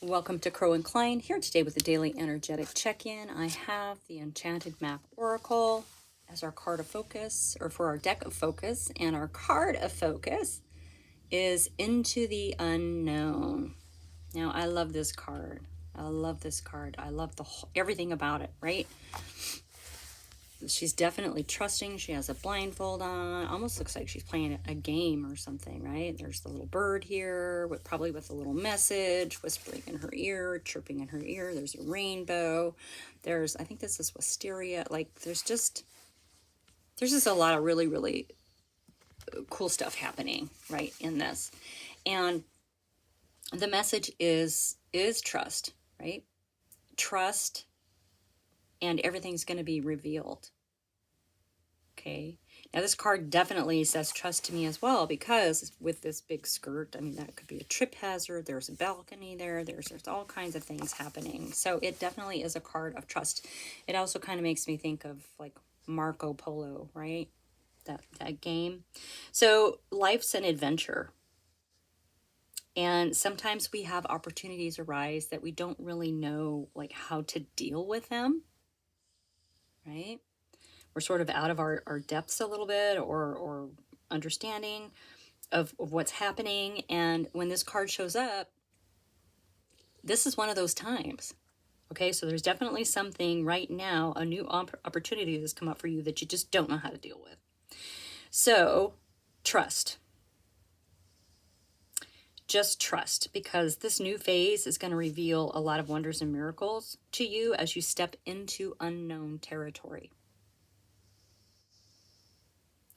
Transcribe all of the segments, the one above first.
Welcome to Crow and Klein, here today with the daily energetic check-in. I have the Enchanted Map Oracle as our card of focus, or for our deck of focus, and our card of focus is Into the Unknown. Now, I love this card. I love this card. I love everything about it, right? She's definitely trusting. She has a blindfold on. Almost looks like she's playing a game or something, right? There's the little bird here, probably with a little message, whispering in her ear, chirping in her ear. There's a rainbow. I think this is wisteria. Like, there's just a lot of really, really cool stuff happening, right, in this. And the message is trust, right? Trust, and everything's going to be revealed. Okay. Now this card definitely says trust to me as well, because with this big skirt, I mean, that could be a trip hazard. There's a balcony there. There's all kinds of things happening. So it definitely is a card of trust. It also kind of makes me think of like Marco Polo, right? That game. So life's an adventure. And sometimes we have opportunities arise that we don't really know like how to deal with them, right? We're sort of out of our depths a little bit, or understanding of what's happening. And when this card shows up, this is one of those times. Okay, so there's definitely something right now, a new opportunity that's come up for you that you just don't know how to deal with. So trust. Just trust, because this new phase is going to reveal a lot of wonders and miracles to you as you step into unknown territory.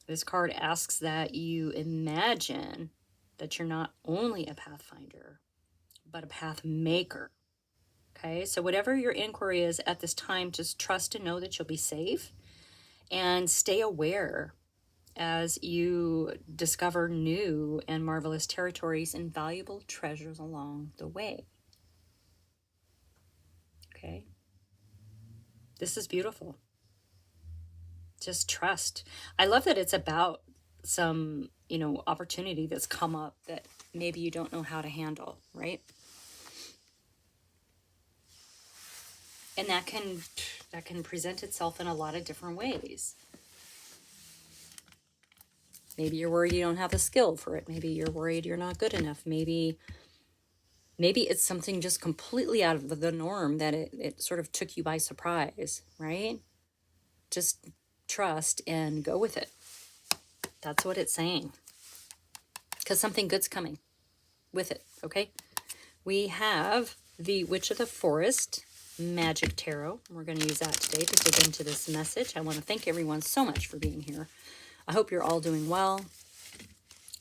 This card asks that you imagine that you're not only a pathfinder, but a path maker. Okay, so whatever your inquiry is at this time, just trust and know that you'll be safe, and stay aware as you discover new and marvelous territories and valuable treasures along the way. Okay, this is beautiful. Just trust. I love that it's about some, opportunity that's come up that maybe you don't know how to handle, right? And that can present itself in a lot of different ways. Maybe you're worried you don't have the skill for it. Maybe you're worried you're not good enough. Maybe it's something just completely out of the norm that it sort of took you by surprise, right? Just trust and go with it. That's what it's saying. Because something good's coming with it, okay? We have the Witch of the Forest Magic Tarot. We're going to use that today to dig into this message. I want to thank everyone so much for being here. I hope you're all doing well.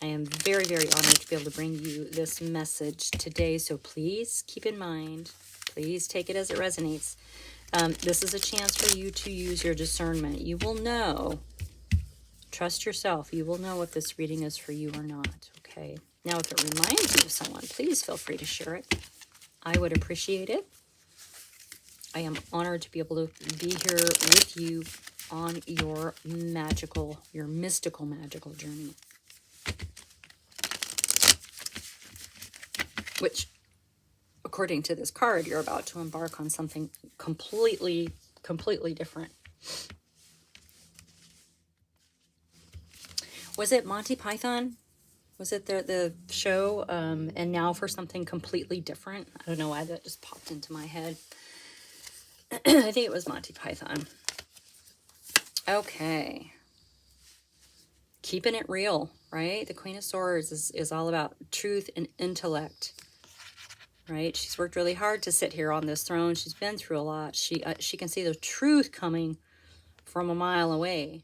I am very, very honored to be able to bring you this message today. So please keep in mind, please take it as it resonates. This is a chance for you to use your discernment. You will know. Trust yourself. You will know if this reading is for you or not. Okay. Now, if it reminds you of someone, please feel free to share it. I would appreciate it. I am honored to be able to be here with you on your mystical, magical journey. Which, according to this card, you're about to embark on something completely different. Was it Monty Python? Was it the show? And now for something completely different? I don't know why that just popped into my head. I think it was Monty Python. Okay. Keeping it real, right? The Queen of Swords is all about truth and intellect, right? She's worked really hard to sit here on this throne. She's been through a lot. She can see the truth coming from a mile away.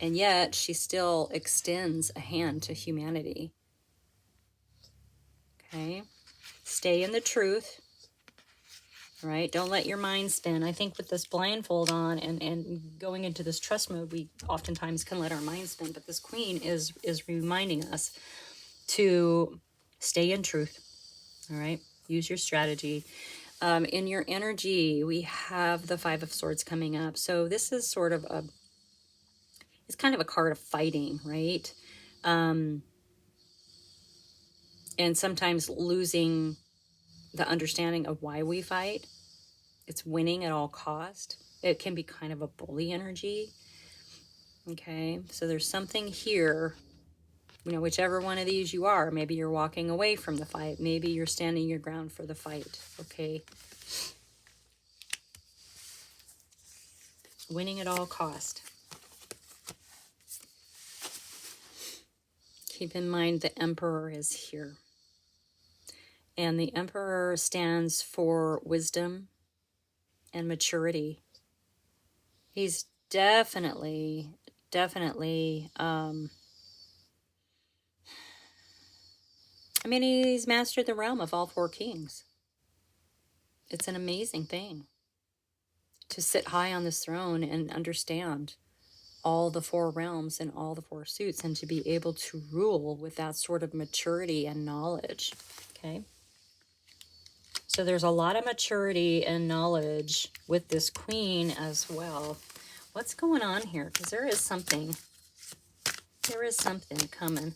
And yet she still extends a hand to humanity. Okay? Stay in the truth. Right? Don't let your mind spin. I think with this blindfold on and going into this trust mode, we oftentimes can let our mind spin. But this queen is reminding us to stay in truth. All right? Use your strategy. In your energy, we have the Five of Swords coming up. So this is sort of it's kind of a card of fighting, right? And sometimes losing the understanding of why we fight. It's winning at all cost. It can be kind of a bully energy. Okay, so there's something here, you know, whichever one of these you are. Maybe you're walking away from the fight. Maybe you're standing your ground for the fight. Okay, winning at all cost. Keep in mind the Emperor is here. And the Emperor stands for wisdom and maturity. He's definitely, I mean, he's mastered the realm of all four kings. It's an amazing thing to sit high on this throne and understand all the four realms and all the four suits, and to be able to rule with that sort of maturity and knowledge. Okay. So there's a lot of maturity and knowledge with this queen as well. What's going on here? Because there is something coming.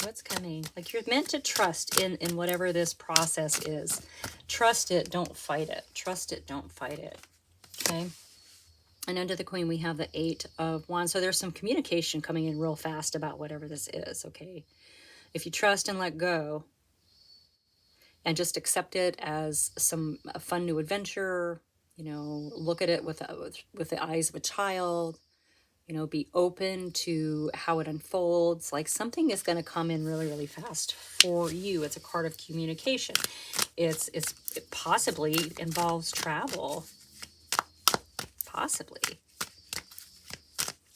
What's coming? Like, you're meant to trust in whatever this process is. Trust it, don't fight it. Trust it, don't fight it. Okay. And under the queen, we have the 8 of Wands. So there's some communication coming in real fast about whatever this is. Okay. If you trust and let go and just accept it as a fun new adventure, you know, look at it with the eyes of a child, you know, be open to how it unfolds. Like, something is going to come in really, really fast for you. It's a card of communication. It possibly involves travel. Possibly.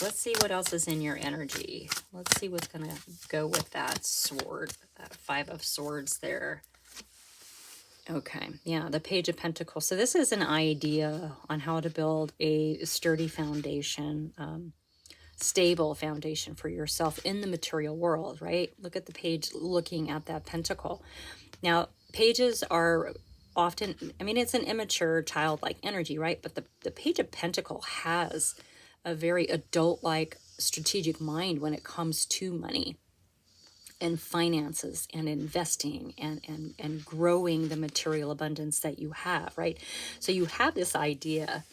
Let's see what else is in your energy. Let's see what's going to go with that sword, that 5 of Swords there. Okay, yeah, the Page of Pentacles. So this is an idea on how to build a sturdy foundation, stable foundation for yourself in the material world, right? Look at the page looking at that pentacle. Now, pages are often, I mean, it's an immature, childlike energy, right? But the Page of Pentacles has a very adult-like strategic mind when it comes to money and finances and investing and growing the material abundance that you have, right? So you have this idea,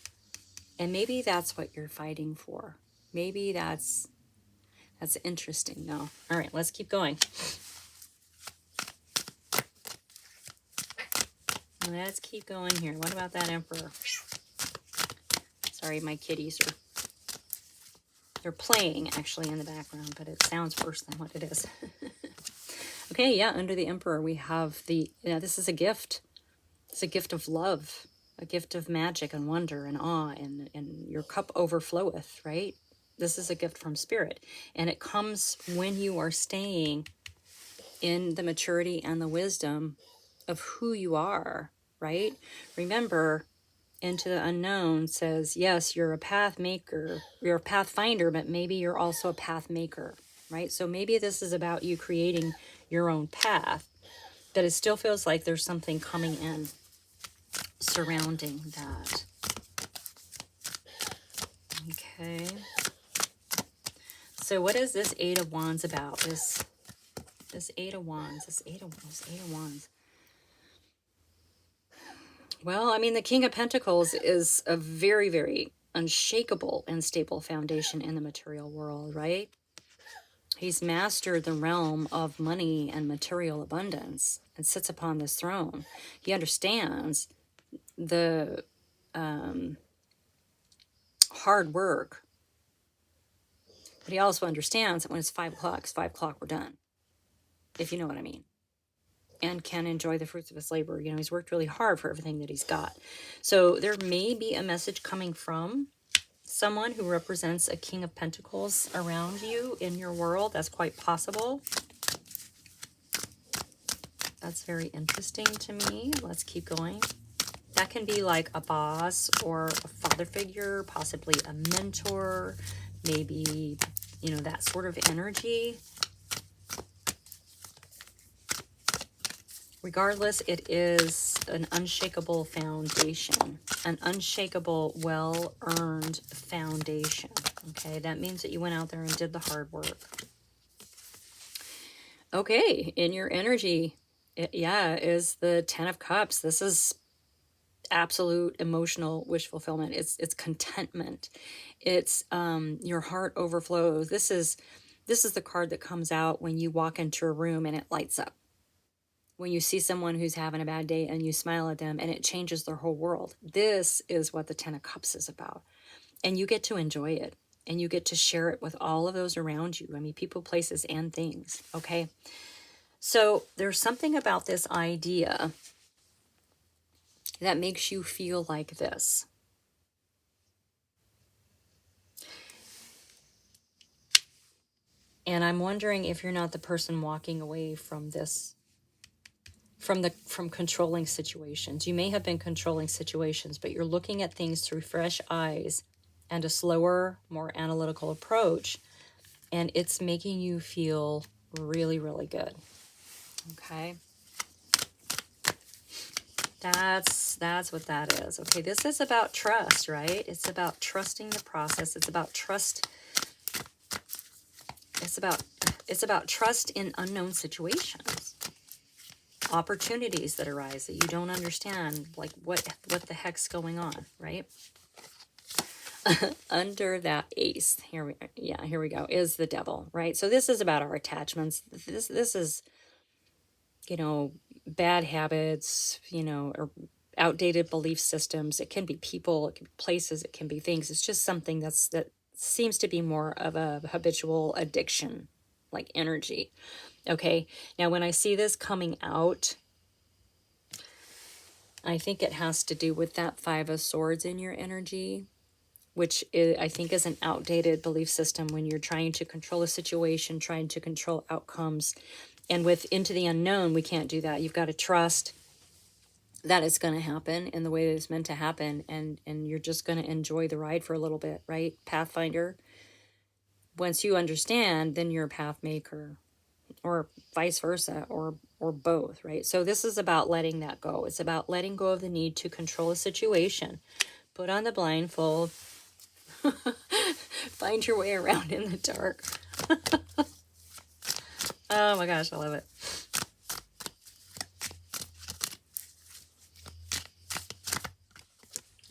and maybe that's what you're fighting for. Maybe that's interesting. No. All right, let's keep going. Let's keep going here. What about that Emperor? Sorry, my kitties they're playing actually in the background, but it sounds worse than what it is. Okay, yeah, under the Emperor we have this is a gift. It's a gift of love, a gift of magic and wonder and awe, and your cup overfloweth, right? This is a gift from Spirit, and it comes when you are staying in the maturity and the wisdom of who you are, right? Remember, Into the Unknown says, yes, you're a path maker, you're a pathfinder, but maybe you're also a path maker, right? So maybe this is about you creating your own path, but it still feels like there's something coming in surrounding that. Okay. So what is this 8 of Wands about? This 8 of Wands, this 8 of Wands. Well, I mean, the King of Pentacles is a very, very unshakable and stable foundation in the material world, right? He's mastered the realm of money and material abundance and sits upon this throne. He understands the hard work, but he also understands that when it's 5 o'clock, it's 5 o'clock, we're done, if you know what I mean. And can enjoy the fruits of his labor. You know, he's worked really hard for everything that he's got. So there may be a message coming from someone who represents a King of Pentacles around you in your world. That's quite possible. That's very interesting to me. Let's keep going. That can be like a boss or a father figure, possibly a mentor, maybe, you know, that sort of energy. Regardless, it is an unshakable foundation, an unshakable, well-earned foundation, okay? That means that you went out there and did the hard work. Okay, in your energy, yeah, is the Ten of Cups. This is absolute emotional wish fulfillment. It's contentment. It's your heart overflows. This is the card that comes out when you walk into a room and it lights up. When you see someone who's having a bad day and you smile at them and it changes their whole world. This is what the Ten of Cups is about. And you get to enjoy it and you get to share it with all of those around you. I mean, people, places, and things. Okay. So there's something about this idea that makes you feel like this. And I'm wondering if you're not the person walking away from this, from controlling situations. You may have been controlling situations, but you're looking at things through fresh eyes and a slower, more analytical approach, and it's making you feel really, really good. Okay? That's what that is. Okay, this is about trust, right? It's about trusting the process. It's about trust. It's about trust in unknown situations. Opportunities that arise that you don't understand, like what the heck's going on, right? Under that ace, here we go, is the devil, right? So this is about our attachments. This is, bad habits, or outdated belief systems. It can be people, it can be places, it can be things. It's just something that seems to be more of a habitual addiction, like energy. Okay, now when I see this coming out, I think it has to do with that Five of Swords in your energy, which I think is an outdated belief system when you're trying to control a situation, trying to control outcomes. And with into the unknown, we can't do that. You've got to trust that it's going to happen in the way that it's meant to happen, and you're just going to enjoy the ride for a little bit, right? Pathfinder. Once you understand, then you're a path maker, or vice versa, or both, right? So this is about letting that go. It's about letting go of the need to control a situation. Put on the blindfold. Find your way around in the dark. Oh my gosh, I love it.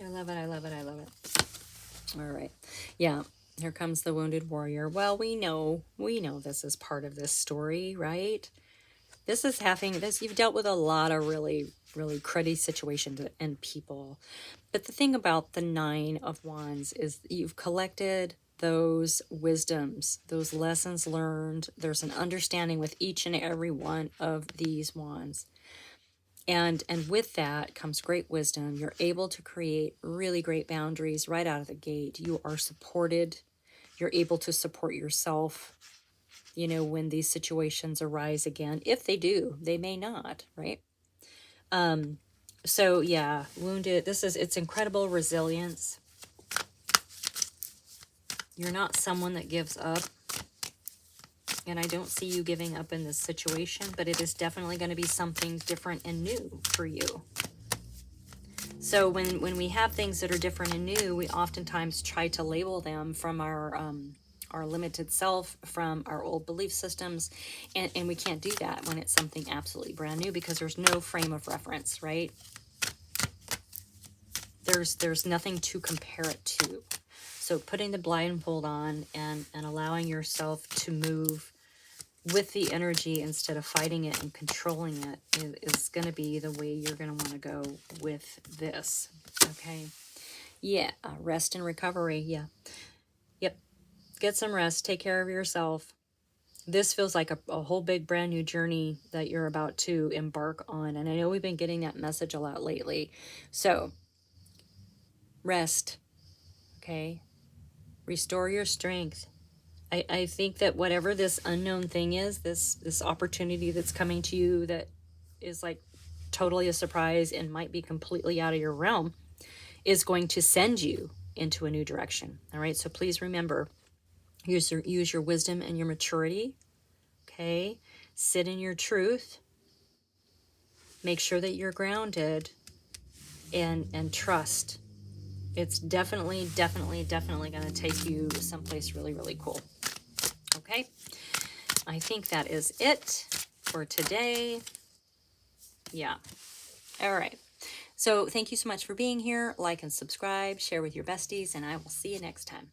I love it, I love it, I love it. All right. Yeah, here comes the wounded warrior. Well, we know this is part of this story, right? This is having this, you've dealt with a lot of really, really cruddy situations and people. But the thing about the Nine of Wands is you've collected those wisdoms, those lessons learned. There's an understanding with each and every one of these wands. And with that comes great wisdom. You're able to create really great boundaries right out of the gate. You are supported. You're able to support yourself, when these situations arise again. If they do, they may not, right? So yeah, wounded. It's incredible resilience. You're not someone that gives up. And I don't see you giving up in this situation, but it is definitely going to be something different and new for you. So when we have things that are different and new, we oftentimes try to label them from our limited self, from our old belief systems, and we can't do that when it's something absolutely brand new, because there's no frame of reference, right? There's nothing to compare it to. So putting the blindfold on and allowing yourself to move with the energy instead of fighting it and controlling it is going to be the way you're going to want to go with this. Okay. Yeah. Rest and recovery. Yeah. Yep. Get some rest. Take care of yourself. This feels like a whole big brand new journey that you're about to embark on. And I know we've been getting that message a lot lately. So rest. Okay. Restore your strength. I think that whatever this unknown thing is, this opportunity that's coming to you that is like totally a surprise and might be completely out of your realm, is going to send you into a new direction. All right. So please remember, use your wisdom and your maturity. Okay. Sit in your truth. Make sure that you're grounded and trust. It's definitely going to take you someplace really, really cool. Okay. I think that is it for today. Yeah. All right. So thank you so much for being here. Like and subscribe, share with your besties, and I will see you next time.